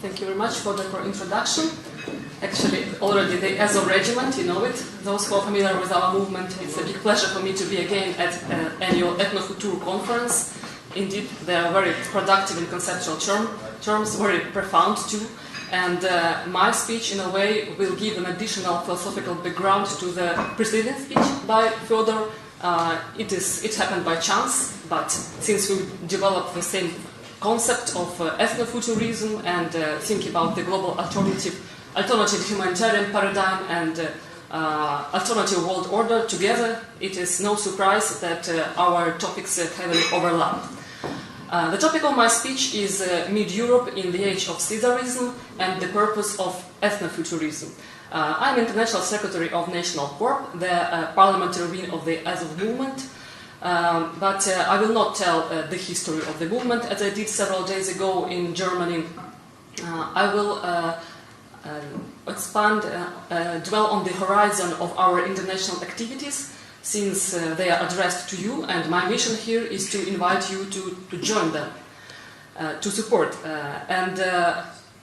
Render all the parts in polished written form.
Thank you very much for the introduction. Actually, already the Azov Regiment, you know it. Those who are familiar with our movement, it's a big pleasure for me to be again at annual Ethnofutur conference. Indeed, they are very productive in conceptual terms, very profound too. And my speech, in a way, will give an additional philosophical background to the preceding speech by Fyodor. It happened by chance, but since we developed the same concept of ethnofuturism and think about the global alternative humanitarian paradigm and alternative world order together, it is no surprise that our topics heavily overlap. The topic of my speech is Mid-Europe in the Age of Caesarism and the Purpose of Ethnofuturism. I'm International Secretary of National Corps, the parliamentary wing of the Azov movement, but I will not tell the history of the movement as I did several days ago in Germany. I will dwell on the horizon of our international activities, since they are addressed to you, and my mission here is to invite you to join them, to support.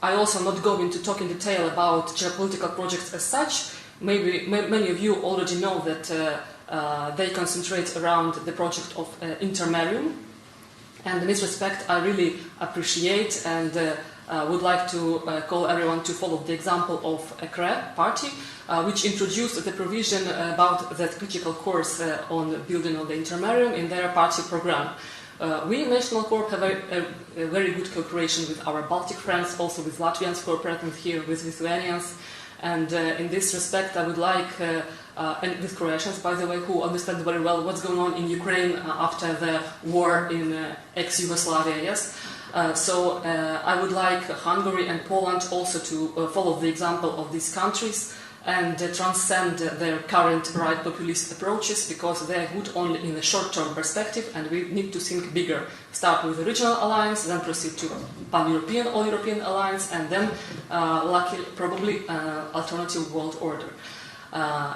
I also not going to talk in detail about geopolitical projects as such. Maybe many of you already know that they concentrate around the project of Intermarium. And in this respect, I really appreciate and would like to call everyone to follow the example of EKRE party, which introduced the provision about that critical course on building of the Intermarium in their party program. We in National Corps have a very good cooperation with our Baltic friends, also with Latvians who are present here, with Lithuanians. And in this respect, I would like, and with Croatians, by the way, who understand very well what's going on in Ukraine after the war in ex-Yugoslavia, yes? So I would like Hungary and Poland also to follow the example of these countries and transcend their current right populist approaches, because they are good only in the short-term perspective, and we need to think bigger. Start with the regional alliance, then proceed to pan-European, all-European alliance, and then, luckily, probably, alternative world order.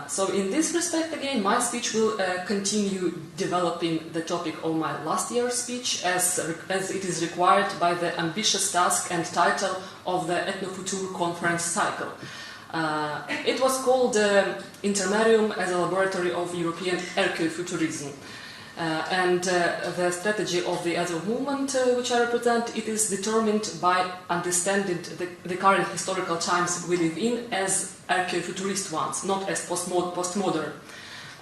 So in this respect, again, my speech will continue developing the topic of my last year's speech as it is required by the ambitious task and title of the Ethnofutur conference cycle. It was called Intermarium as a laboratory of European Ethnofuturism. And the strategy of the Azov movement, which I represent, it is determined by understanding the current historical times we live in as archaeofuturist ones, not as postmodern.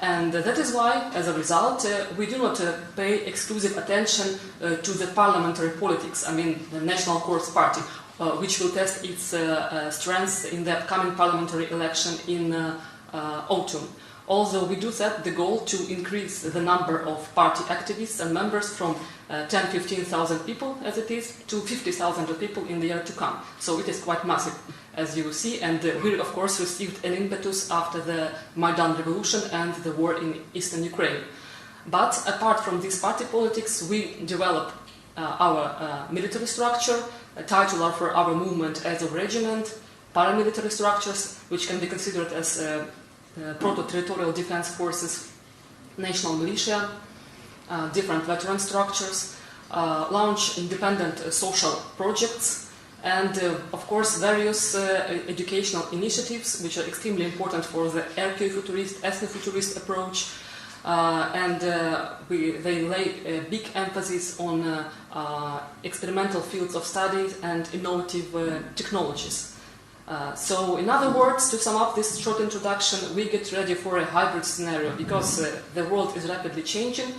And that is why, as a result, we do not pay exclusive attention to the parliamentary politics, I mean the National Corps Party, which will test its strengths in the upcoming parliamentary election in autumn. Although we do set the goal to increase the number of party activists and members from 10,000–15,000 people, as it is, to 50,000 people in the year to come. So it is quite massive, as you see, and we of course received an impetus after the Maidan revolution and the war in eastern Ukraine. But apart from this party politics, we develop our military structure, titular for our movement as a regiment, paramilitary structures, which can be considered as proto-territorial defense forces, national militia, different veteran structures, launch independent social projects, and of course various educational initiatives which are extremely important for the archaeofuturist, ethnofuturist approach, and they lay a big emphasis on experimental fields of study and innovative technologies. So, in other words, to sum up this short introduction, we get ready for a hybrid scenario, because the world is rapidly changing.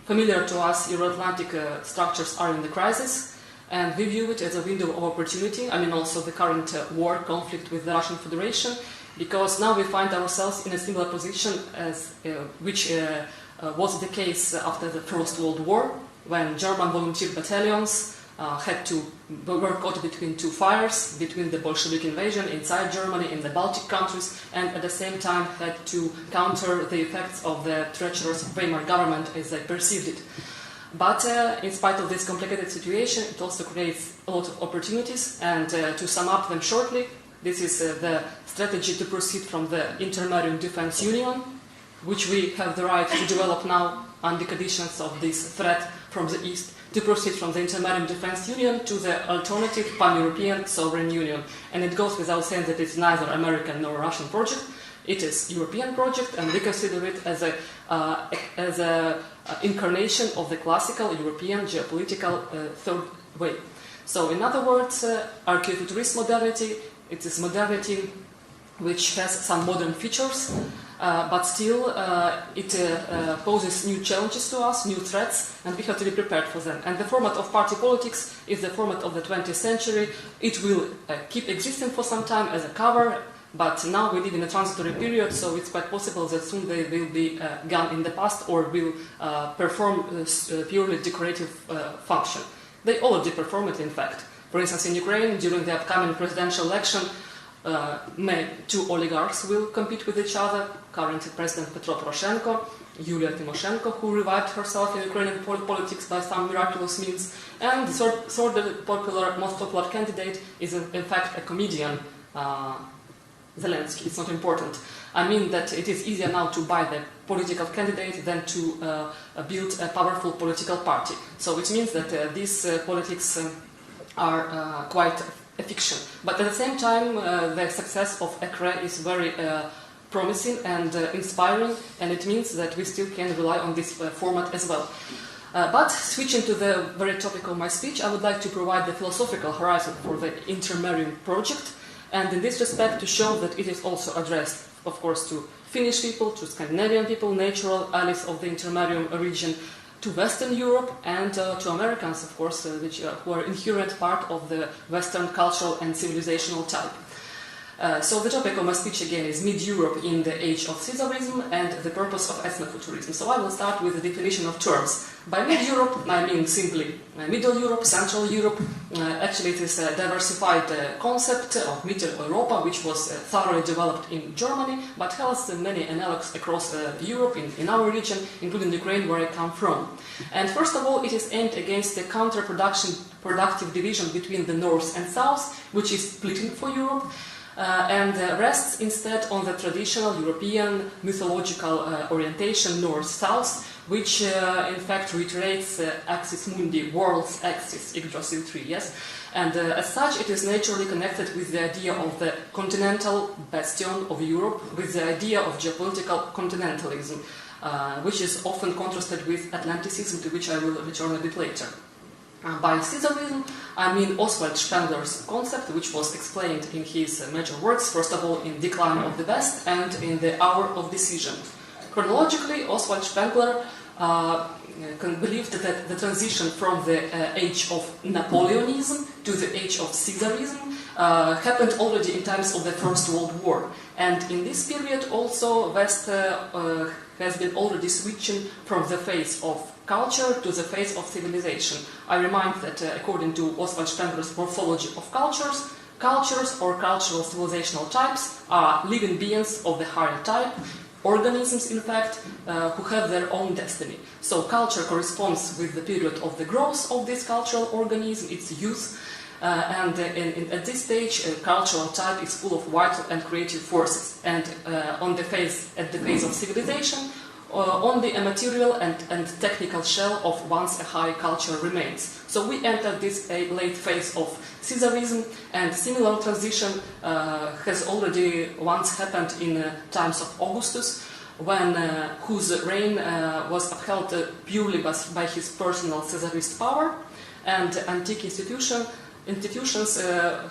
Familiar to us, Euro-Atlantic structures are in the crisis, and we view it as a window of opportunity. I mean, also the current war conflict with the Russian Federation, because now we find ourselves in a similar position as which was the case after the First World War, when German volunteer battalions had to work out between two fires, between the Bolshevik invasion inside Germany in the Baltic countries, and at the same time had to counter the effects of the treacherous Weimar government as they perceived it. But in spite of this complicated situation, it also creates a lot of opportunities, and to sum up them shortly, this is the strategy to proceed from the Intermarium Defense Union, which we have the right to develop now under conditions of this threat from the East, to proceed from the Intermarium Defense Union to the alternative Pan-European Sovereign Union. And it goes without saying that it's neither American nor Russian project. It is European project, and we consider it as a incarnation of the classical European geopolitical third way. So, in other words, archaeofuturist modernity, it is modernity which has some modern features, but still it poses new challenges to us, new threats, and we have to be prepared for them. And the format of party politics is the format of the 20th century. It will keep existing for some time as a cover, but now we live in a transitory period, so it's quite possible that soon they will be gone in the past or will perform purely decorative function. They already perform it, in fact. For instance, in Ukraine, during the upcoming presidential election, two oligarchs will compete with each other. Current President Petro Poroshenko, Yulia Tymoshenko, who revived herself in Ukrainian politics by some miraculous means, and the third most popular candidate is in fact a comedian, Zelensky. It's not important. I mean that it is easier now to buy the political candidate than to build a powerful political party. So it means that these politics are quite a fiction. But at the same time, the success of EKRE is very promising and inspiring, and it means that we still can rely on this format as well. But switching to the very topic of my speech, I would like to provide the philosophical horizon for the Intermarium project, and in this respect to show that it is also addressed, of course, to Finnish people, to Scandinavian people, natural allies of the Intermarium region, to Western Europe, and to Americans, of course, who are inherent part of the Western cultural and civilizational type. So the topic of my speech again is Mid-Europe in the age of Caesarism and the purpose of Ethnofuturism. So I will start with the definition of terms. By Mid-Europe, I mean simply Middle Europe, Central Europe. Actually, it is a diversified concept of Middle Europa, which was thoroughly developed in Germany, but has many analogues across Europe, in our region, including Ukraine, where I come from. And first of all, it is aimed against the counterproductive division between the North and South, which is splitting for Europe. And rests instead on the traditional European mythological orientation North-South, which in fact reiterates axis mundi, world's axis, Yggdrasil 3, yes? And as such, it is naturally connected with the idea of the continental bastion of Europe, with the idea of geopolitical continentalism, which is often contrasted with Atlanticism, to which I will return a bit later. By Caesarism, I mean Oswald Spengler's concept, which was explained in his major works, first of all in Decline of the West and in The Hour of Decision. Chronologically, Oswald Spengler believed that the transition from the age of Napoleonism to the age of Caesarism happened already in times of the First World War. And in this period also West has been already switching from the phase of culture to the phase of civilization. I remind that according to Oswald Spengler's morphology of cultures, cultures or cultural civilizational types are living beings of the higher type, organisms in fact, who have their own destiny. So culture corresponds with the period of the growth of this cultural organism, its youth, and at this stage, a cultural type is full of vital and creative forces. And at the phase of civilization, only a material and technical shell of once a high culture remains. So we entered this late phase of Caesarism, and similar transition has already once happened in times of Augustus, when whose reign was upheld purely by his personal Caesarist power, and antique institutions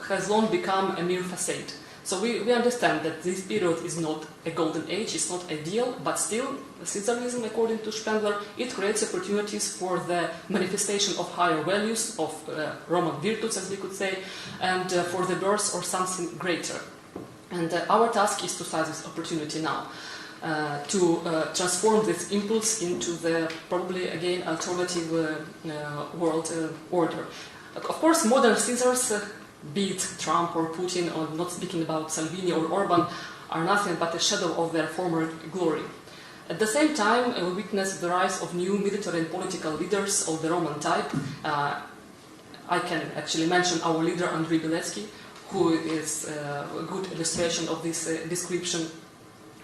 has long become a mere facade. So we understand that this period is not a golden age, it's not ideal, but still, Caesarism, according to Spengler, it creates opportunities for the manifestation of higher values, of Roman virtues, as we could say, and for the birth or something greater. And our task is to seize this opportunity now, to transform this impulse into the probably, again, alternative world order. Of course, modern Caesars, be it Trump or Putin, or not speaking about Salvini or Orban, are nothing but a shadow of their former glory. At the same time, we witness the rise of new military and political leaders of the Roman type. I can actually mention our leader Andrei Bilecki, who is a good illustration of this description.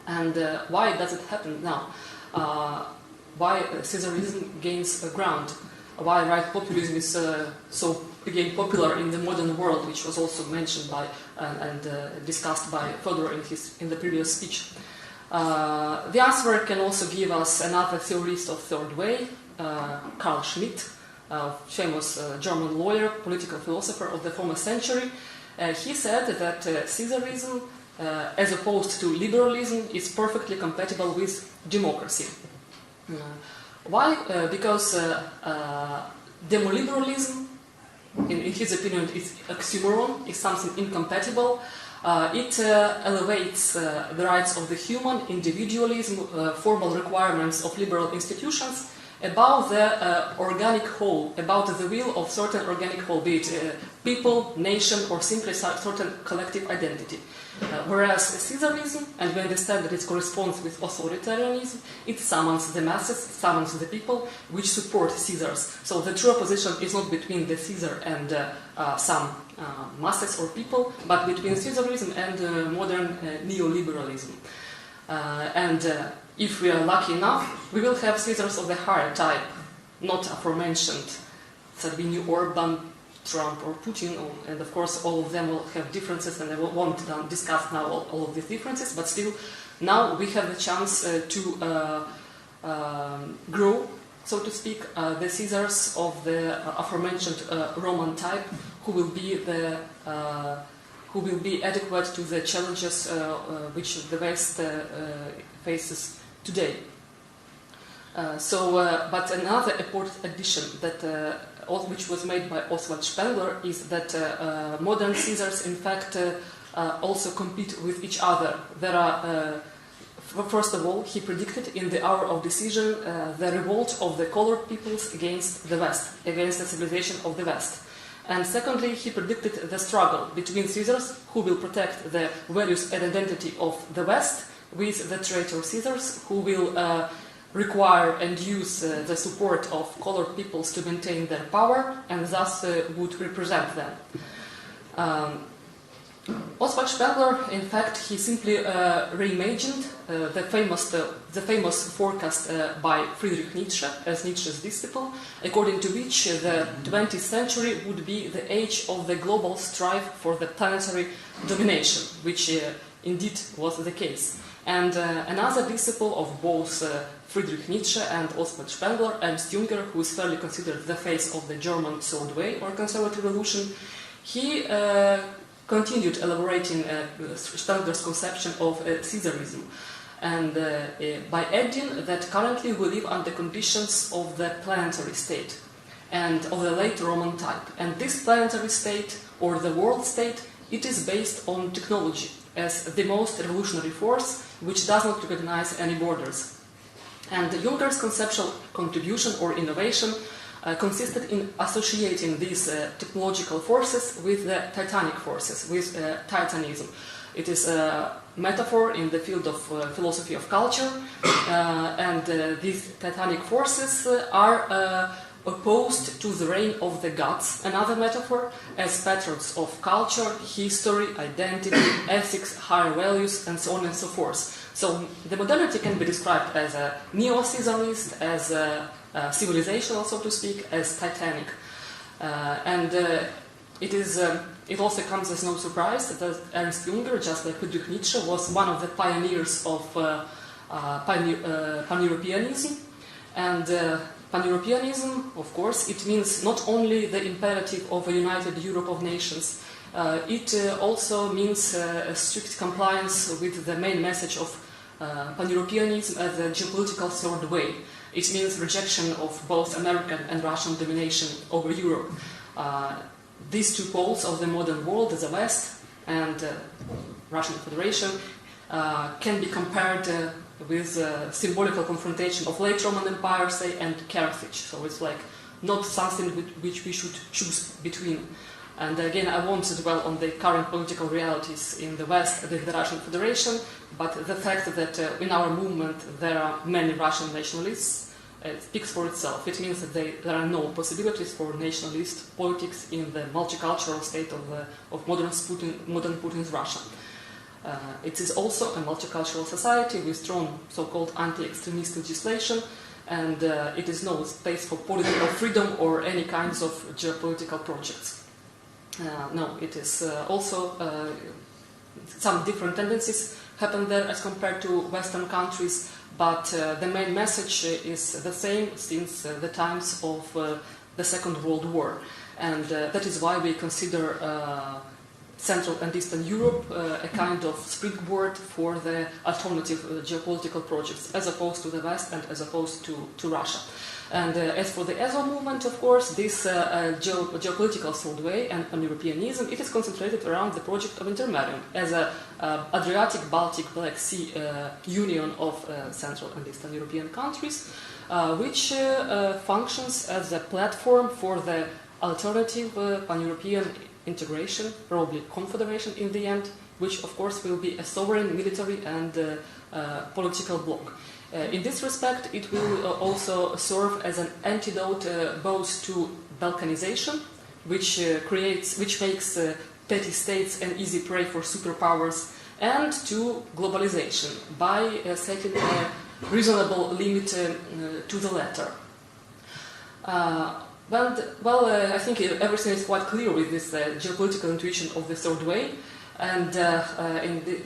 And why does it happen now? Why Caesarism gains ground? why right populism is so again popular in the modern world, which was also mentioned by and discussed by Fodor in the previous speech. The answer can also give us another theorist of third way, Carl Schmitt, famous German lawyer, political philosopher of the former century. He said that Caesarism, as opposed to liberalism, is perfectly compatible with democracy. Why? Because demoliberalism, in his opinion, is oxymoron, is something incompatible. It elevates the rights of the human, individualism, formal requirements of liberal institutions above the organic whole, about the will of certain organic whole, be it people, nation, or simply certain collective identity. Whereas Caesarism, and we understand that it corresponds with authoritarianism, it summons the masses, summons the people which support Caesars. So the true opposition is not between the Caesar and some masses or people, but between Caesarism and modern neoliberalism. If we are lucky enough, we will have Caesars of the higher type, not aforementioned Salvini, Orban, Trump or Putin, and of course all of them will have differences, and I won't discuss now all of these differences, but still now we have the chance to grow, so to speak, the Caesars of the aforementioned Roman type, who will be adequate to the challenges which the West faces today. But another important addition that which was made by Oswald Spengler is that modern Caesars, in fact, also compete with each other. There are, first of all, he predicted in the hour of decision the revolt of the colored peoples against the West, against the civilization of the West. And secondly, he predicted the struggle between Caesars, who will protect the values and identity of the West, with the traitor Caesars, who will require and use the support of colored peoples to maintain their power, and thus would represent them. Oswald Spengler, in fact, he simply reimagined the famous forecast by Friedrich Nietzsche, as Nietzsche's disciple, according to which the 20th century would be the age of the global strife for the planetary domination, which indeed was the case. And another disciple of both Friedrich Nietzsche and Oswald Spengler, Ernst Jünger, who is fairly considered the face of the German third way or conservative revolution, he continued elaborating Spengler's conception of Caesarism, and by adding that currently we live under conditions of the planetary state and of the late Roman type. And this planetary state, or the world state, it is based on technology as the most revolutionary force, which does not recognize any borders. And Junger's conceptual contribution or innovation consisted in associating these technological forces with the titanic forces, with Titanism. It is a metaphor in the field of philosophy of culture, and these titanic forces are opposed to the reign of the gods, another metaphor, as patrons of culture, history, identity, ethics, higher values, and so on and so forth. So the modernity can be described as a neo-Caesarist, as a civilizational, so to speak, as titanic. It also comes as no surprise that Ernst Jünger, just like Friedrich Nietzsche, was one of the pioneers of pan-Europeanism. And pan-Europeanism, of course, it means not only the imperative of a united Europe of nations, it also means strict compliance with the main message of pan-Europeanism as a geopolitical third way. It means rejection of both American and Russian domination over Europe. These two poles of the modern world, the West and Russian Federation, can be compared with symbolical confrontation of late Roman Empire, say, and Carthage. So it's like not something which we should choose between. And again, I won't dwell on the current political realities in the West with the Russian Federation, but the fact that in our movement there are many Russian nationalists speaks for itself. It means that there are no possibilities for nationalist politics in the multicultural state of modern Putin's Russia. It is also a multicultural society with strong so-called anti-extremist legislation, and it is no space for political freedom or any kinds of geopolitical projects. No, it is also some different tendencies happen there as compared to Western countries, but the main message is the same since the times of the Second World War, and that is why we consider Central and Eastern Europe a kind of springboard for the alternative geopolitical projects, as opposed to the West and as opposed to Russia. And as for the ESO movement, of course, this geopolitical third way and pan-Europeanism, it is concentrated around the project of Intermarium as an Adriatic-Baltic Black Sea union of Central and Eastern European countries, which functions as a platform for the alternative pan-European integration, probably confederation in the end, which of course will be a sovereign military and political bloc. In this respect, it will also serve as an antidote both to Balkanization, which makes petty states an easy prey for superpowers, and to globalization by setting a reasonable limit to the latter. I think everything is quite clear with this geopolitical intuition of the third way, and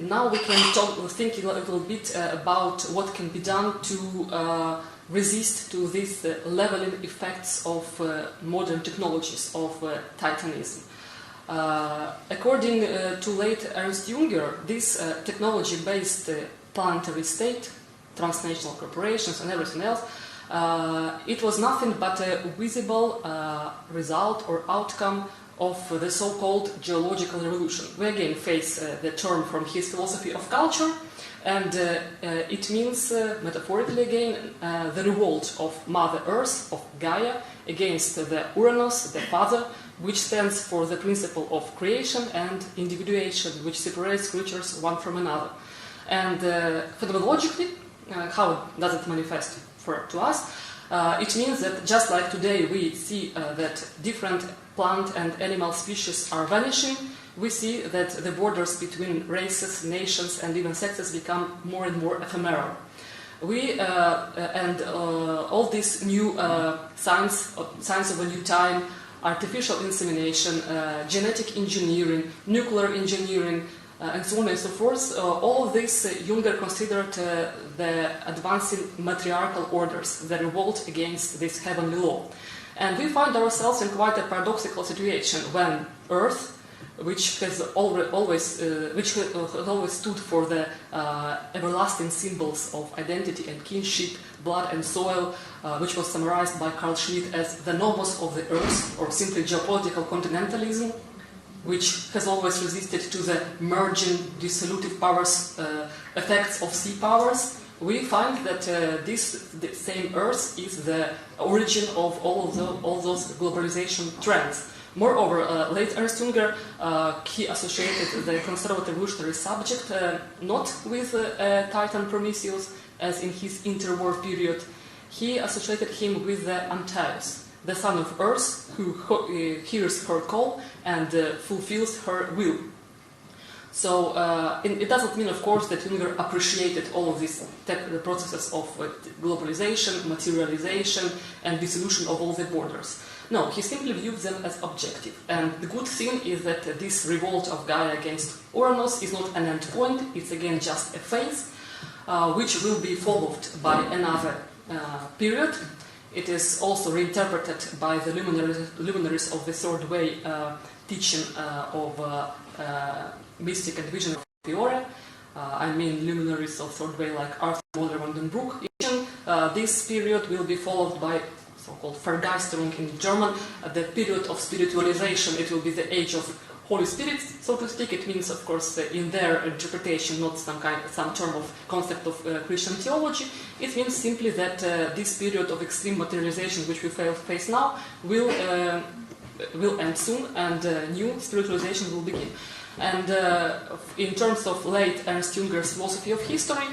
now we can think a little bit about what can be done to resist to these leveling effects of modern technologies of Titanism. According to late Ernst Jünger, this technology-based planetary state, transnational corporations and everything else, it was nothing but a visible result or outcome of the so-called geological revolution. We again face the term from his philosophy of culture, and it means, metaphorically again, the revolt of Mother Earth, of Gaia, against the Uranus, the Father, which stands for the principle of creation and individuation, which separates creatures one from another. And phenomenologically, how does it manifest to us? It means that just like today we see that different plant and animal species are vanishing, we see that the borders between races, nations and even sexes become more and more ephemeral. All these new signs of a new time, artificial insemination, genetic engineering, nuclear engineering, and so on and so forth, all of this Jünger considered the advancing matriarchal orders, the revolt against this heavenly law. And we find ourselves in quite a paradoxical situation when Earth, which has always stood for the everlasting symbols of identity and kinship, blood and soil, which was summarized by Carl Schmitt as the nomos of the Earth, or simply geopolitical continentalism, which has always resisted to the merging dissolutive powers effects of sea powers. We find that the same Earth is the origin of all those globalization trends. Moreover, late Ernst Jünger, he associated the conservative revolutionary subject not with Titan Prometheus, as in his interwar period. He associated him with the Antaeus, the son of Earth, who hears her call and fulfills her will. So it doesn't mean, of course, that Jünger appreciated all of these the processes of globalization, materialization, and dissolution of all the borders. No, he simply viewed them as objective. And the good thing is that this revolt of Gaia against Uranus is not an end point, it's again just a phase, which will be followed by another period. It is also reinterpreted by the luminaries of the Third Way teaching of mystic and vision of Fiore. I mean luminaries of Third Way like Arthur Moller van den Broek. This period will be followed by so-called Vergeisterung in German, the period of spiritualization. It will be the age of Holy Spirit, so to speak. It means, of course, in their interpretation, not some term of concept of Christian theology. It means simply that this period of extreme materialization, which we face now, will end soon, and new spiritualization will begin. And in terms of late Ernst Jünger's philosophy of history,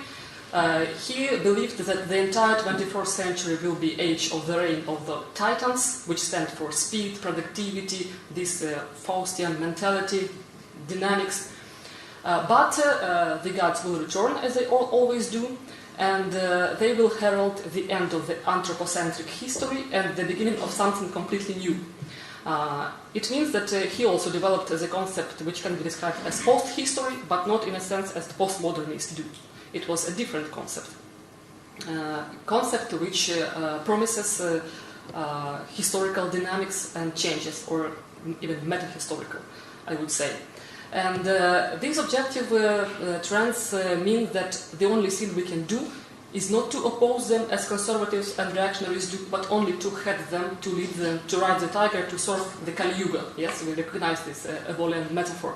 he believed that the entire 21st century will be age of the reign of the Titans, which stand for speed, productivity, this Faustian mentality, dynamics. But the gods will return, as they always do, and they will herald the end of the anthropocentric history and the beginning of something completely new. It means that he also developed the concept which can be described as post-history, but not in a sense as the postmodernists do. It was a different concept. Concept which promises historical dynamics and changes, or even meta-historical, I would say. And these objective trends mean that the only thing we can do is not to oppose them as conservatives and reactionaries do, but only to head them, to lead them, to ride the tiger, to surf the Kali Yuga. Yes, we recognize this Evolean metaphor.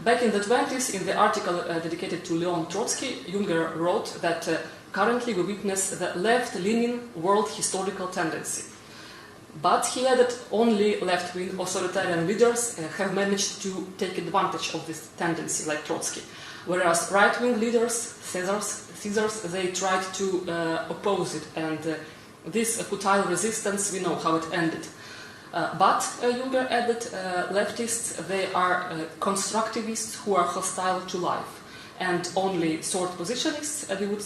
Back in the 20s, in the article dedicated to Leon Trotsky, Junger wrote that currently we witness the left-leaning world historical tendency. But he added only left-wing authoritarian leaders have managed to take advantage of this tendency, like Trotsky. Whereas right-wing leaders, Caesars, they tried to oppose it, and this futile resistance, we know how it ended. But Junger added, leftists, they are constructivists who are hostile to life, and only sword positionists, as you would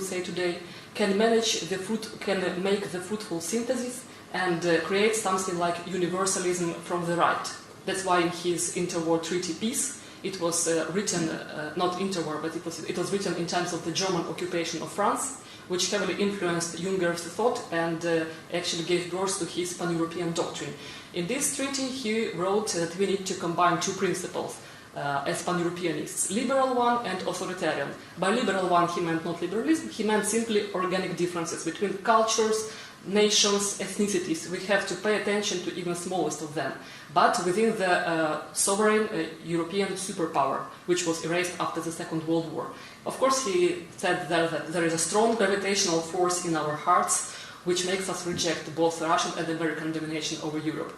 say today, can make the fruitful synthesis and create something like universalism from the right. That's why in his interwar treaty Peace, it was written, not interwar, but it was written in times of the German occupation of France, which heavily influenced Junger's thought and actually gave birth to his pan-European doctrine. In this treaty, he wrote that we need to combine two principles as pan-Europeanists, liberal one and authoritarian. By liberal one, he meant not liberalism, he meant simply organic differences between cultures, nations, ethnicities. We have to pay attention to even smallest of them, but within the sovereign European superpower, which was erased after the Second World War. Of course, he said that there is a strong gravitational force in our hearts, which makes us reject both Russian and American domination over Europe.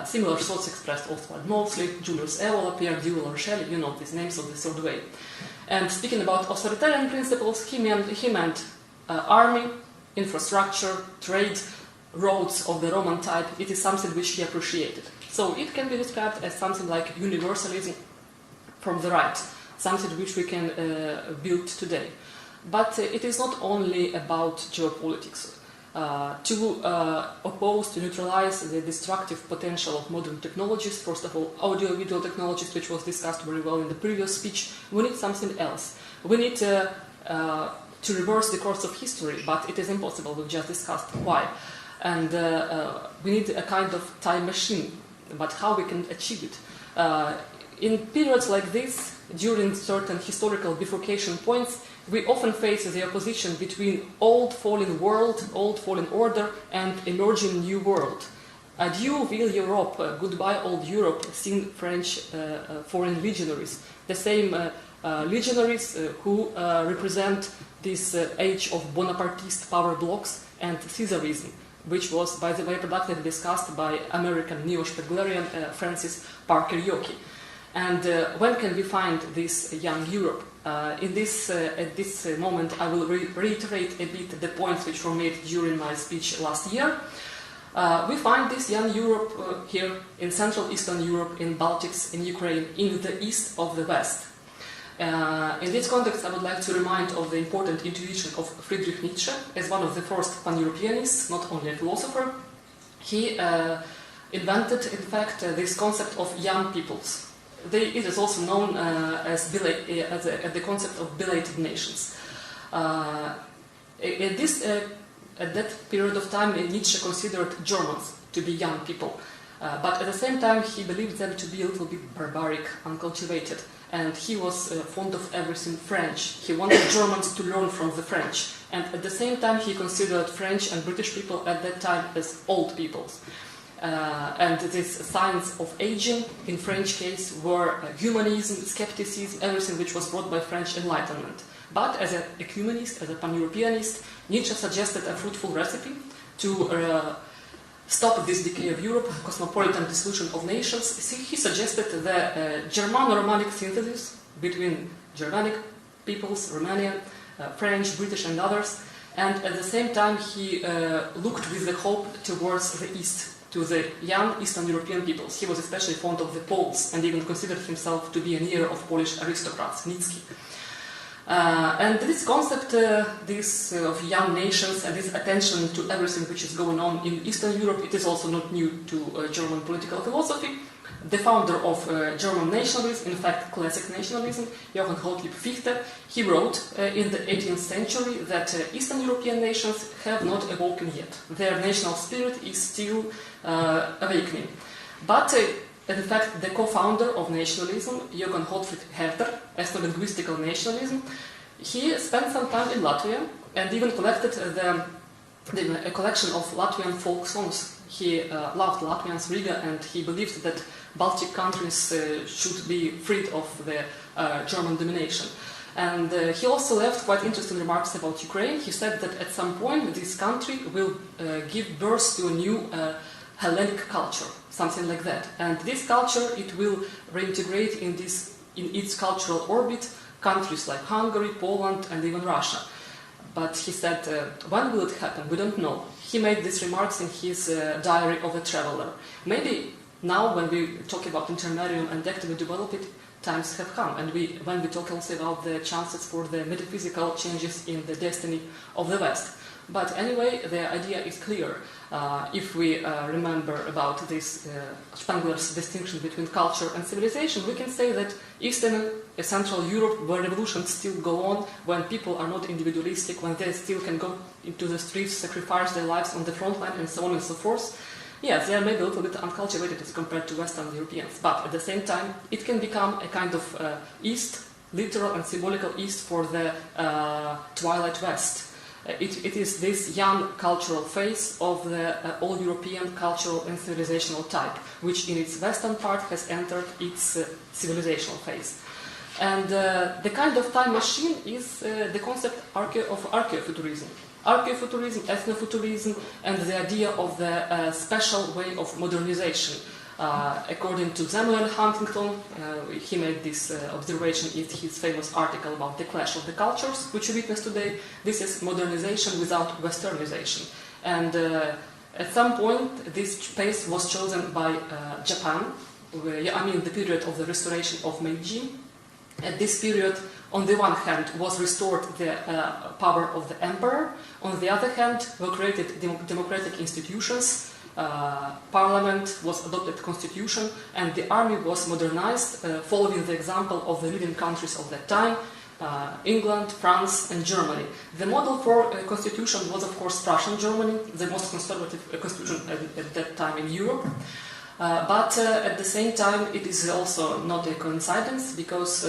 Similar thoughts expressed Oswald Mosley, Julius Evola, Pierre de la Rochelle, you know these names of the Third Way. And speaking about authoritarian principles, he meant army, infrastructure, trade, roads of the Roman type. It is something which he appreciated. So it can be described as something like universalism from the right, something which we can build today. But it is not only about geopolitics. To oppose, to neutralize the destructive potential of modern technologies, first of all, audio-video technologies, which was discussed very well in the previous speech, we need something else. We need to reverse the course of history, but it is impossible. We've just discussed why. And we need a kind of time machine, but how we can achieve it. In periods like this, during certain historical bifurcation points, we often face the opposition between old fallen world, old fallen order, and emerging new world. Adieu, ville Europe, goodbye old Europe, sing French foreign legionaries. The same legionaries who represent this age of Bonapartist power blocks and Caesarism, which was, by the way, productively discussed by American neo-Speglerian Francis Parker Yockey. And when can we find this young Europe? At this moment, I will reiterate a bit the points which were made during my speech last year. We find this young Europe here in Central Eastern Europe, in Baltics, in Ukraine, in the east of the West. In this context, I would like to remind of the important intuition of Friedrich Nietzsche as one of the first pan-Europeanists, not only a philosopher. He invented, in fact, this concept of young peoples. It is also known as the concept of belated nations. At that period of time, Nietzsche considered Germans to be young people, but at the same time he believed them to be a little bit barbaric, uncultivated, and he was fond of everything French. He wanted Germans to learn from the French, and at the same time he considered French and British people at that time as old peoples. And these signs of aging, in French case, were humanism, skepticism, everything which was brought by French Enlightenment. But as an ecumenist, as a pan-Europeanist, Nietzsche suggested a fruitful recipe to stop this decay of Europe, cosmopolitan dissolution of nations. He suggested the Germano-Romanic synthesis between Germanic peoples, Romanian, French, British and others, and at the same time he looked with the hope towards the East, to the young Eastern European peoples. He was especially fond of the Poles and even considered himself to be an heir of Polish aristocrats, Nietzsche. And this concept, of young nations and this attention to everything which is going on in Eastern Europe, it is also not new to German political philosophy. The founder of German nationalism, in fact classic nationalism, Johann Gottlieb Fichte, he wrote in the 18th century that Eastern European nations have not awoken yet. Their national spirit is still awakening. But in fact, the co-founder of nationalism, Johann Gottfried Herder, ethno-linguistical nationalism, he spent some time in Latvia and even collected a collection of Latvian folk songs. He loved Latvians, Riga, and he believed that Baltic countries should be freed of the German domination. And he also left quite interesting remarks about Ukraine. He said that at some point this country will give birth to a new Hellenic culture, something like that. And this culture, it will reintegrate in its cultural orbit countries like Hungary, Poland, and even Russia. But he said, when will it happen? We don't know. He made these remarks in his diary of a traveler. Maybe now, when we talk about Intermarium and actively develop it, times have come, and when we talk also about the chances for the metaphysical changes in the destiny of the West. But anyway, the idea is clear. If we remember about this Spengler's distinction between culture and civilization, we can say that Eastern and Central Europe, where revolutions still go on, when people are not individualistic, when they still can go into the streets, sacrifice their lives on the front line, and so on and so forth, yes, they are maybe a little bit uncultivated as compared to Western Europeans, but at the same time, it can become a kind of East, literal and symbolical East for the Twilight West. It is this young cultural phase of the all-European cultural and civilizational type, which in its western part has entered its civilizational phase. And the kind of time machine is the concept of archaeofuturism. Archaeofuturism, ethnofuturism, and the idea of the special way of modernization. According to Samuel Huntington, he made this observation in his famous article about the clash of the cultures, which we witness today. This is modernization without westernization. And at some point, this space was chosen by Japan, the period of the restoration of Meiji. At this period, on the one hand, was restored the power of the emperor. On the other hand, were created democratic institutions. Parliament was adopted constitution, and the army was modernized, following the example of the leading countries of that time, England, France, and Germany. The model for constitution was, of course, Prussian Germany, the most conservative constitution at that time in Europe. But at the same time, it is also not a coincidence, because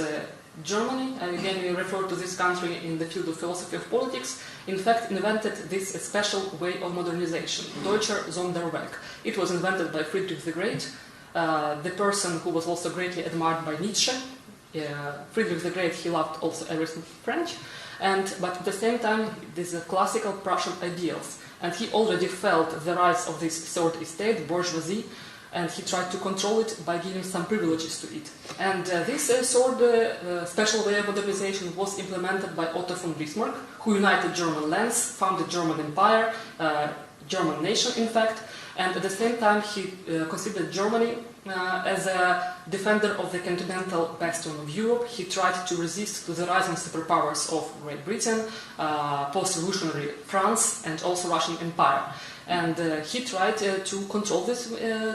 Germany, and again we refer to this country in the field of philosophy of politics, in fact invented this special way of modernization, Deutscher Sonderweg. It was invented by Friedrich the Great, the person who was also greatly admired by Nietzsche. Friedrich the Great, he loved also everything French, but at the same time these are classical Prussian ideals, and he already felt the rise of this third estate, bourgeoisie, and he tried to control it by giving some privileges to it. And this special way of modernization was implemented by Otto von Bismarck, who united German lands, founded German Empire, German nation in fact, and at the same time he considered Germany as a defender of the continental bastion of Europe. He tried to resist to the rising superpowers of Great Britain, post-revolutionary France, and also Russian Empire. And he tried to control these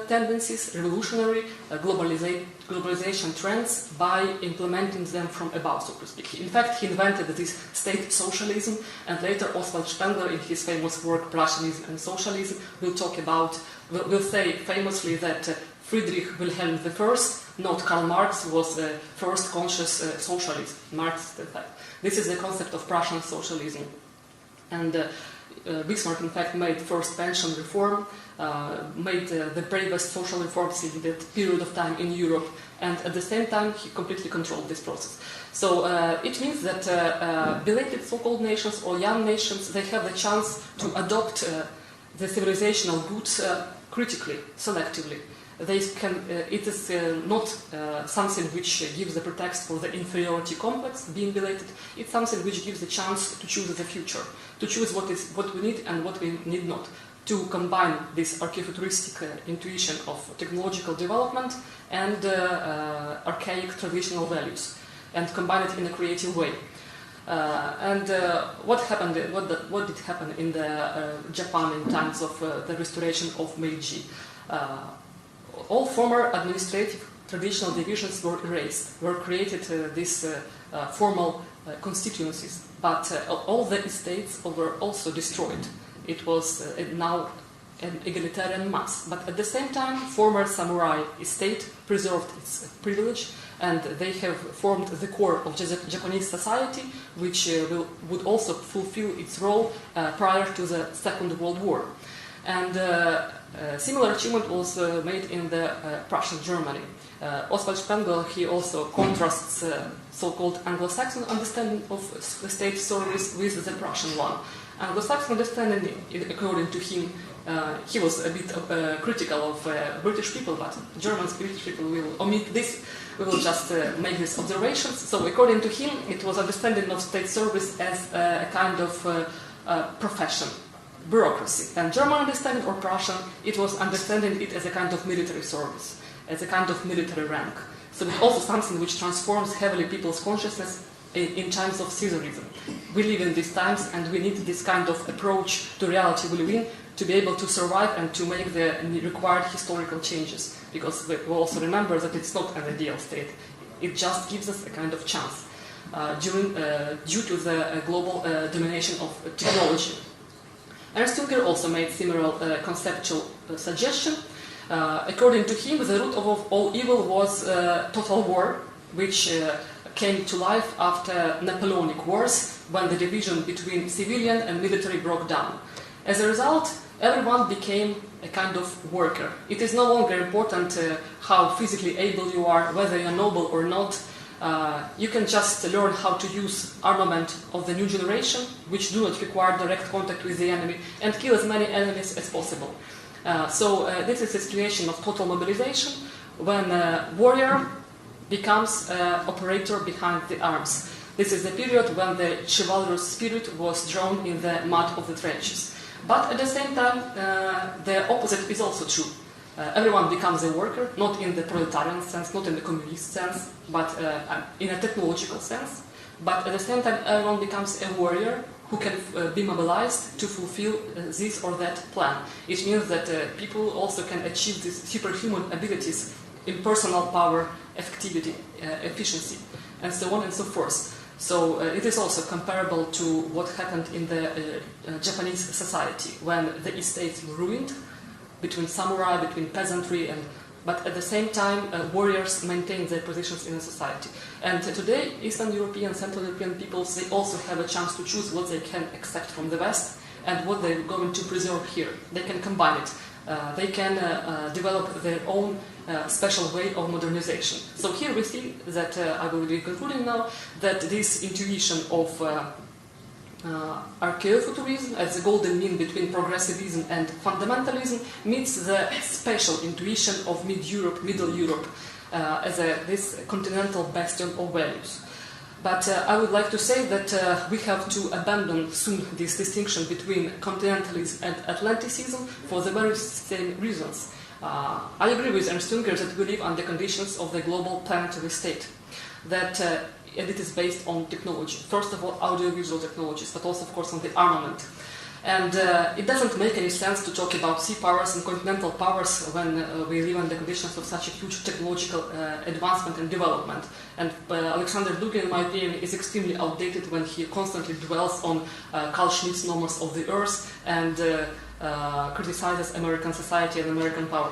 tendencies, revolutionary globalization trends, by implementing them from above, so to speak. In fact, he invented this state socialism, and later Oswald Spengler, in his famous work Prussianism and Socialism, will say famously that Friedrich Wilhelm I, not Karl Marx, was the first conscious socialist, Marxist in fact. This is the concept of Prussian socialism. And Bismarck, in fact, made first pension reform, made the bravest social reforms in that period of time in Europe, and at the same time he completely controlled this process. So it means that belated so-called nations or young nations, they have the chance to adopt the civilizational goods critically, selectively. It is not something which gives the pretext for the inferiority complex being belated. It's something which gives the chance to choose the future, to choose what we need and what we need not, to combine this archaeofuturistic intuition of technological development and archaic traditional values, and combine it in a creative way. What happened? What did happen in Japan in times of the restoration of Meiji? All former administrative traditional divisions were erased. Were created these formal constituencies, but all the estates were also destroyed. It was now an egalitarian mass, but at the same time, former samurai estate preserved its privilege, and they have formed the core of Japanese society, which would also fulfill its role prior to the Second World War. And similar achievement was made in the Prussian Germany. Oswald Spengler, he also contrasts so-called Anglo-Saxon understanding of state service with the Prussian one. Anglo-Saxon understanding, according to him, he was a bit critical of British people, but Germans, British people will omit this. We will just make these observations. So according to him, it was understanding of state service as a kind of profession, bureaucracy. And German understanding, or Prussian, it was understanding it as a kind of military service, as a kind of military rank. So it's also something which transforms heavily people's consciousness in times of Caesarism. We live in these times, and we need this kind of approach to reality we live in to be able to survive and to make the required historical changes. Because we also remember that it's not an ideal state. It just gives us a kind of chance due to the global domination of technology. Ernst Jünger also made similar conceptual suggestion. According to him, the root of all evil was total war, which came to life after Napoleonic Wars, when the division between civilian and military broke down. As a result, everyone became a kind of worker. It is no longer important how physically able you are, whether you are noble or not. You can just learn how to use armament of the new generation, which do not require direct contact with the enemy, and kill as many enemies as possible. This is a situation of total mobilization, when a warrior becomes an operator behind the arms. This is the period when the chivalrous spirit was drawn in the mud of the trenches. But at the same time, the opposite is also true. Everyone becomes a worker, not in the proletarian sense, not in the communist sense, but in a technological sense. But at the same time, everyone becomes a warrior who can be mobilized to fulfill this or that plan. It means that people also can achieve these superhuman abilities in personal power, effectivity, efficiency, and so on and so forth. So it is also comparable to what happened in the Japanese society, when the estates were ruined, between samurai, between peasantry, but at the same time warriors maintained their positions in the society. And today, Eastern European, Central European peoples, they also have a chance to choose what they can accept from the West and what they're going to preserve here. They can combine it. They can develop their own special way of modernization. So here we see that, I will be concluding now, that this intuition of Archaeofuturism as the golden mean between progressivism and fundamentalism meets the special intuition of mid-Europe, Middle Europe, as this continental bastion of values. But I would like to say that we have to abandon soon this distinction between continentalism and Atlanticism for the very same reasons. I agree with Ernst Jünger that we live under conditions of the global planetary state, that it is based on technology. First of all, audiovisual technologies, but also, of course, on the armament. And it doesn't make any sense to talk about sea powers and continental powers when we live under conditions of such a huge technological advancement and development. And Alexander Dugin, in my opinion, is extremely outdated when he constantly dwells on Carl Schmitt's Nomos of the Earth and criticizes American society and American power.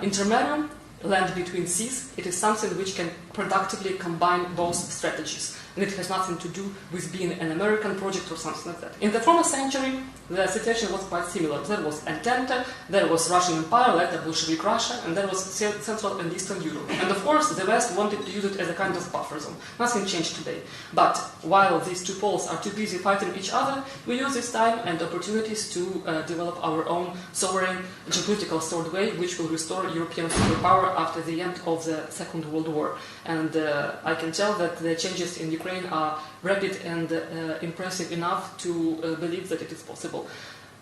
Intermarium, land between seas, it is something which can productively combine both strategies. And it has nothing to do with being an American project or something like that. In the former century, the situation was quite similar. There was Entente, there was Russian Empire, later Bolshevik Russia, and there was Central and Eastern Europe. And of course, the West wanted to use it as a kind of buffer zone. Nothing changed today. But while these two poles are too busy fighting each other, we use this time and opportunities to develop our own sovereign geopolitical sword way, which will restore European superpower after the end of the Second World War. And I can tell that the changes in Ukraine are rapid and impressive enough to believe that it is possible.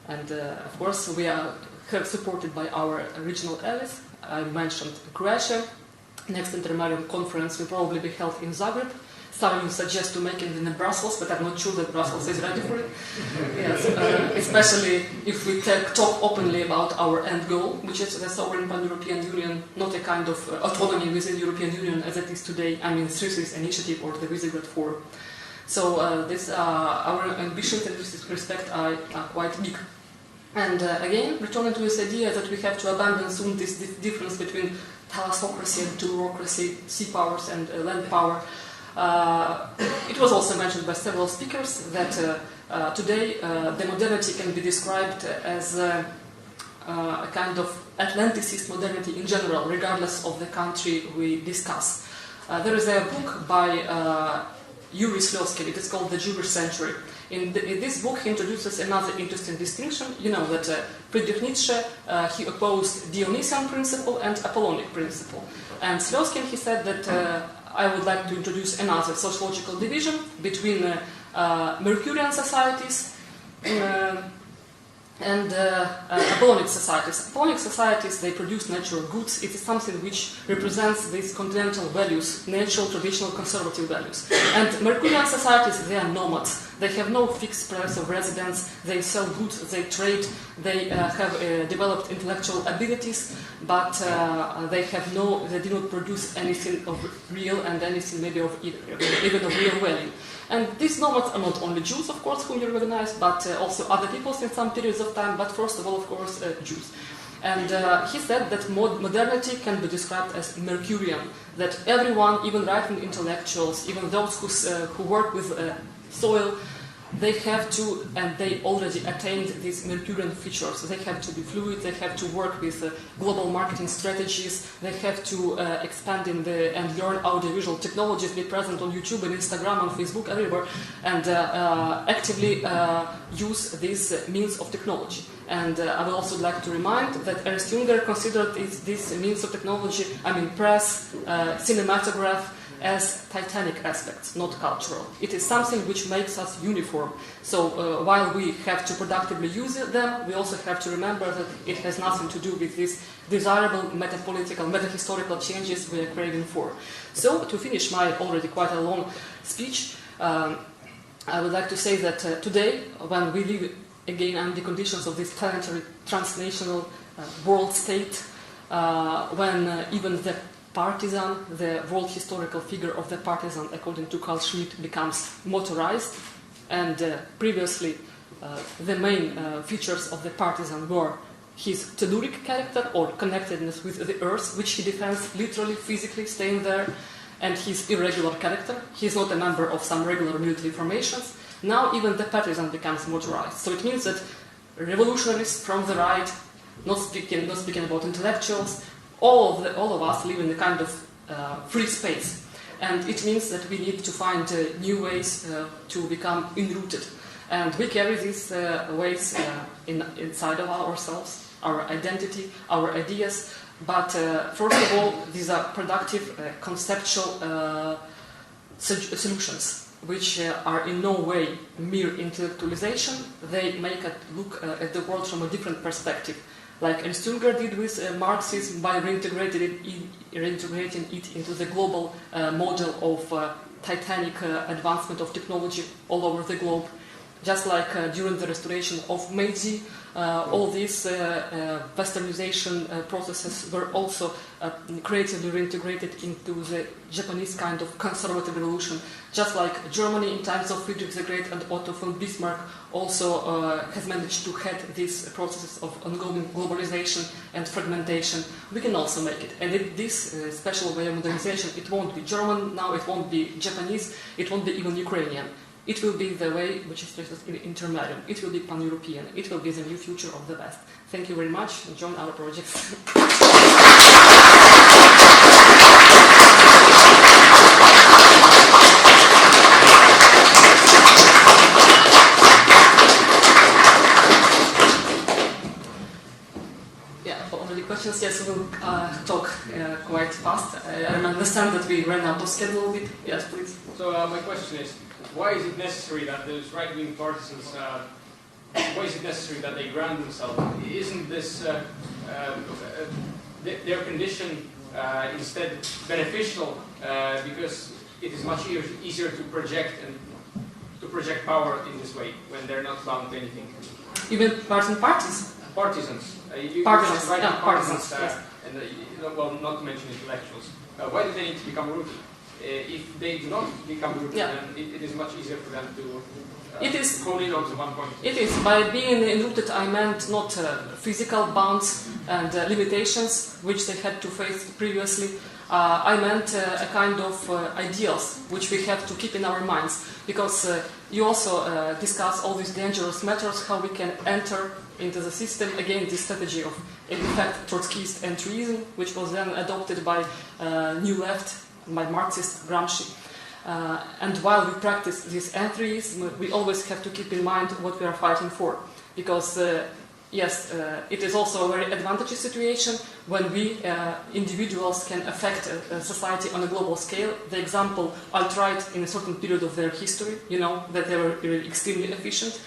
And of course, we are supported by our regional allies. I mentioned Croatia. Next Intermarium conference will probably be held in Zagreb. Some suggest to make it in Brussels, but I'm not sure that Brussels is ready for it. Yes, especially if we talk openly about our end goal, which is the sovereign pan-European Union, not a kind of autonomy within the European Union as it is today, I mean through this initiative or the Visegrad Forum. So our ambitions in this respect are quite big. And again, returning to this idea that we have to abandon soon this difference between thalassocracy and bureaucracy, sea powers and land power. It was also mentioned by several speakers that today the modernity can be described as a kind of Atlanticist modernity in general, regardless of the country we discuss. There is a book by Yuri Slosky, it is called The Jewish Century. In this book he introduces another interesting distinction. You know that Friedrich Nietzsche, he opposed Dionysian principle and Apollonic principle. And Slosky, he said that I would like to introduce another sociological division between Mercurian societies and Apollonic societies. Apollonic societies, they produce natural goods. It is something which represents these continental values, natural, traditional, conservative values. And Mercurian societies, they are nomads. They have no fixed place of residence. They sell goods, they trade, they have developed intellectual abilities, but they do not produce anything of real and anything maybe of even of real value. And these nomads are not only Jews, of course, whom you recognize, but also other peoples in some periods of time, but first of all, of course, Jews. And he said that modernity can be described as Mercurian, that everyone, even right-wing intellectuals, even those who work with soil, they have to, and they already attained these Mercurian features. They have to be fluid, they have to work with global marketing strategies, they have to expand and learn audiovisual technologies, be present on YouTube and Instagram and Facebook, everywhere, and actively use these means of technology. And I would also like to remind that Ernst Jünger considered these means of technology, I mean press, cinematograph, as titanic aspects, not cultural. It is something which makes us uniform. So while we have to productively use them, we also have to remember that it has nothing to do with these desirable metapolitical, metahistorical changes we are craving for. So to finish my already quite a long speech, I would like to say that today, when we live again under the conditions of this planetary transnational world state, when even the partisan, the world historical figure of the partisan, according to Carl Schmitt, becomes motorized, and previously the main features of the partisan were his telluric character or connectedness with the earth, which he defends literally, physically, staying there, and his irregular character. He is not a member of some regular military formations. Now even the partisan becomes motorized. So it means that revolutionaries from the right, not speaking about intellectuals, all of us live in a kind of free space, and it means that we need to find new ways to become enrooted, and we carry these ways inside of ourselves, our identity, our ideas, but first of all, these are productive conceptual solutions, which are in no way mere intellectualization. They make us look at the world from a different perspective, like Ernst Jünger did with Marxism by reintegrating it into the global model of titanic advancement of technology all over the globe. Just like during the restoration of Meiji, all these westernization processes were also creatively reintegrated into the Japanese kind of conservative revolution. Just like Germany in times of Friedrich the Great and Otto von Bismarck also has managed to head these processes of ongoing globalization and fragmentation, we can also make it. And this special way of modernization, it won't be German now, it won't be Japanese, it won't be even Ukrainian. It will be the way which is stressed in Intermarium. It will be pan-European. It will be the new future of the West. Thank you very much, and join our projects. Already questions? Yes, we'll talk quite fast. I understand that we ran out of schedule a bit. Yes, please. So my question is, why is it necessary that those right-wing partisans, why is it necessary that they ground themselves? Isn't this, their condition instead beneficial? Because it is much easier to project power in this way when they're not bound to anything. Even partisans? Partisans. Partisans, Right, yeah, partisans, yes. And well, not to mention intellectuals. Why do they need to become rooted? If they do not become rooted, yeah. then it is much easier for them to hone in on one point. It is. By being enrooted, I meant not physical bounds and limitations which they had to face previously. I meant a kind of ideals which we have to keep in our minds, because you also discuss all these dangerous matters, how we can enter into the system. Again, this strategy of, in fact, Trotskyist entryism, which was then adopted by New Left, by Marxist Gramsci. And while we practice this entryism, we always have to keep in mind what we are fighting for, because yes, it is also a very advantageous situation when we individuals can affect society on a global scale. The example alt-right in a certain period of their history, you know, that they were really extremely efficient.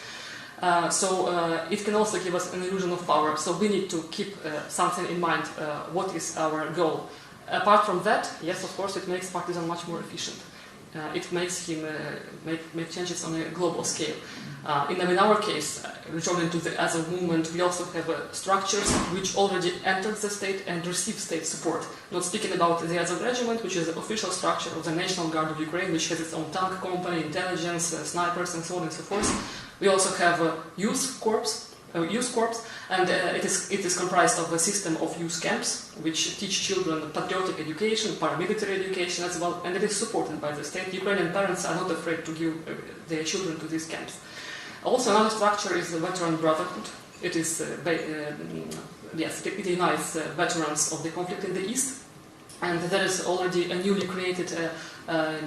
So it can also give us an illusion of power. So we need to keep something in mind. What is our goal? Apart from that, yes, of course, it makes partisan much more efficient. It makes him make changes on a global scale. In our case, returning to the Azov movement, we also have structures which already entered the state and receive state support. Not speaking about the Azov regiment, which is the official structure of the National Guard of Ukraine, which has its own tank company, intelligence, snipers, and so on and so forth. We also have a youth corps, and it is comprised of a system of youth camps, which teach children patriotic education, paramilitary education as well, and it is supported by the state. Ukrainian parents are not afraid to give their children to these camps. Also, another structure is the veteran brotherhood. It is, yes, it unites veterans of the conflict in the East, and there is already a newly created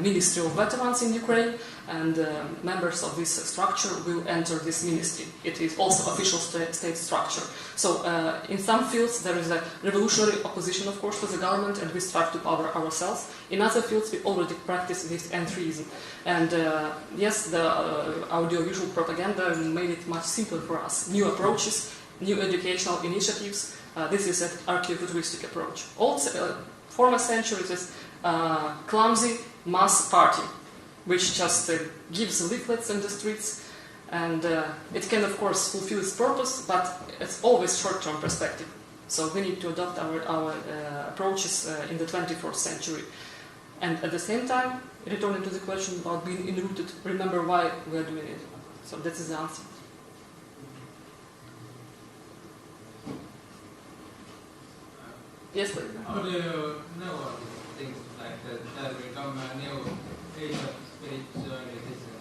Ministry of Veterans in Ukraine, and members of this structure will enter this ministry. It is also official state structure. So in some fields there is a revolutionary opposition, of course, to the government, and we strive to power ourselves. In other fields we already practice this entryism. And yes, the audiovisual propaganda made it much simpler for us. New approaches, new educational initiatives. This is an archaeofuturistic approach. Also, former centuries is clumsy mass party, which just gives leaflets in the streets, and it can of course fulfill its purpose, but it's always short-term perspective. So we need to adopt our approaches in the 21st century. And at the same time, returning to the question about being enrooted, remember why we are doing it. So that is the answer. Yes, please. How do you know things like that become a new age of spiritualism?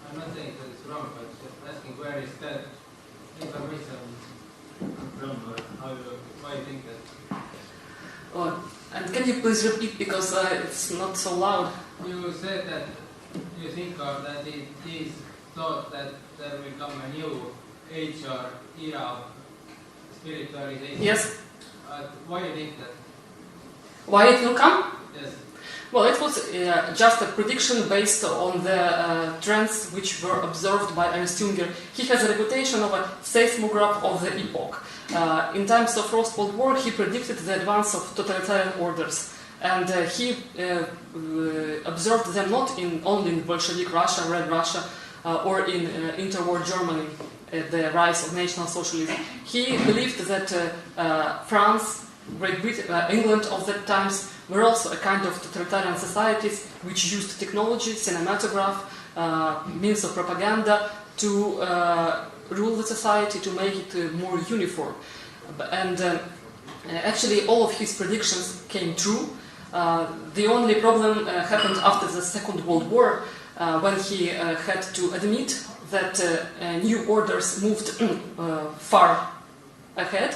I'm not saying that it's wrong, but just asking where is that information from, or why you think that? Oh, and can you please repeat, because it's not so loud? You said that you think of that it is thought that there will come a new age or era of spiritualization. Yes. Why do you think that? Why it will come? Yes. Well, it was just a prediction based on the trends which were observed by Ernst Jünger. He has a reputation of a seismograph of the epoch. In times of First World War, he predicted the advance of totalitarian orders, and he observed them not only in Bolshevik Russia, Red Russia, or in interwar Germany, the rise of National Socialism. He believed that France, Great Britain, England of that times were also a kind of totalitarian societies which used technology, cinematograph, means of propaganda to rule the society, to make it more uniform. And actually all of his predictions came true. The only problem happened after the Second World War, when he had to admit that new orders moved far ahead,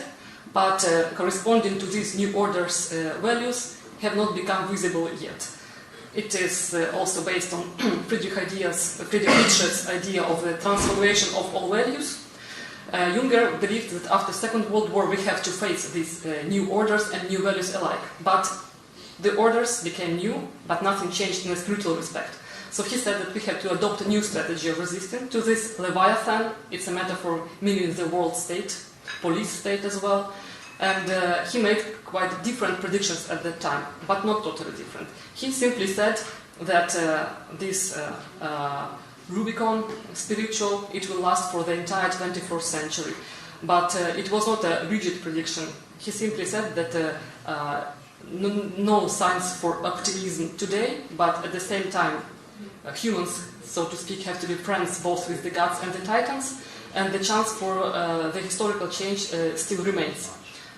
but corresponding to these new orders' values have not become visible yet. It is also based on Friedrich Nietzsche's idea of the transformation of all values. Jünger believed that after Second World War we have to face these new orders and new values alike. But the orders became new, but nothing changed in a spiritual respect. So he said that we have to adopt a new strategy of resistance to this Leviathan. It's a metaphor meaning the world state, police state as well. And he made quite different predictions at that time, but not totally different. He simply said that this Rubicon, spiritual, it will last for the entire 21st century. But it was not a rigid prediction. He simply said that no signs for optimism today, but at the same time, humans, so to speak, have to be friends both with the gods and the titans, and the chance for the historical change still remains.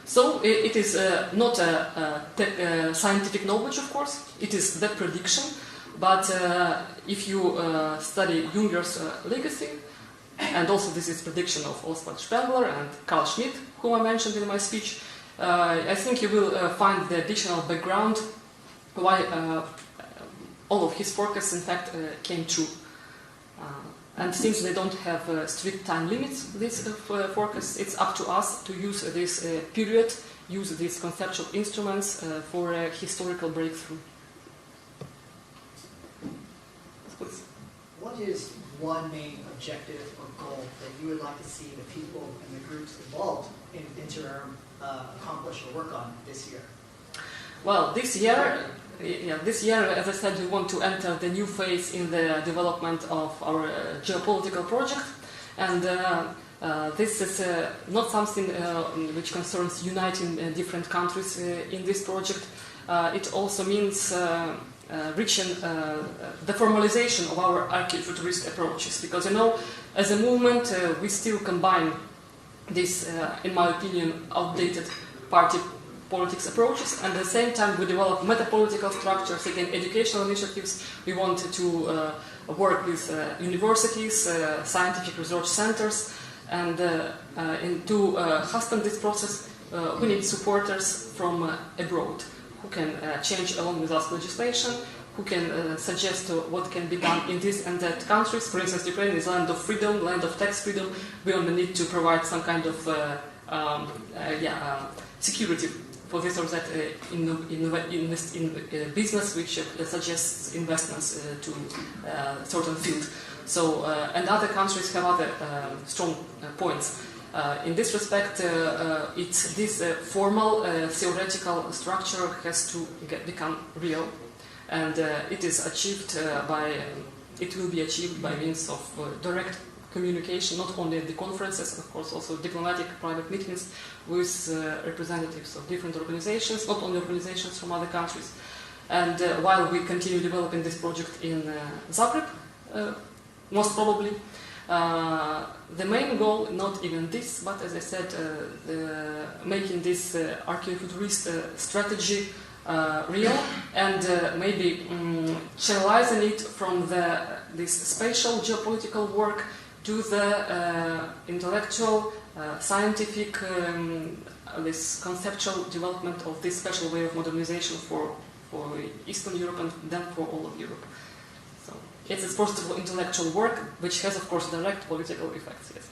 So it is not a scientific knowledge, of course, it is the prediction, but if you study Junger's legacy, and also this is prediction of Oswald Spengler and Carl Schmitt, whom I mentioned in my speech, I think you will find the additional background why all of his forecasts in fact came true. And since they don't have strict time limits, these forecasts, it's up to us to use this period, use these conceptual instruments for a historical breakthrough. Please. What is one main objective or goal that you would like to see the people and the groups involved in Intermarium accomplish or work on this year? Well, this year, as I said, we want to enter the new phase in the development of our geopolitical project, and this is not something which concerns uniting different countries in this project. It also means reaching the formalization of our archaeofuturist approaches, because, you know, as a movement, we still combine this, in my opinion, outdated party politics approaches, and at the same time we develop meta-political structures, again, educational initiatives. We want to work with universities, scientific research centers, and to hasten this process, we need supporters from abroad who can change along with us legislation, who can suggest what can be done in this and that countries. For instance, Ukraine is land of freedom, land of tax freedom. We only need to provide some kind of security for this or that invest in business which suggests investments to a certain field. So, and other countries have other strong points. In this respect, this formal theoretical structure has to become real, and it is achieved it will be achieved by means of direct communication, not only at the conferences, of course also diplomatic private meetings with representatives of different organizations, not only organizations from other countries. And while we continue developing this project in Zagreb, most probably, the main goal, not even this, but as I said, making this archaeofuturist strategy real, and maybe channelizing it from this spatial geopolitical work to the intellectual, scientific, this conceptual development of this special way of modernization for Eastern Europe and then for all of Europe. So it's first of all intellectual work, which has of course direct political effects, yes.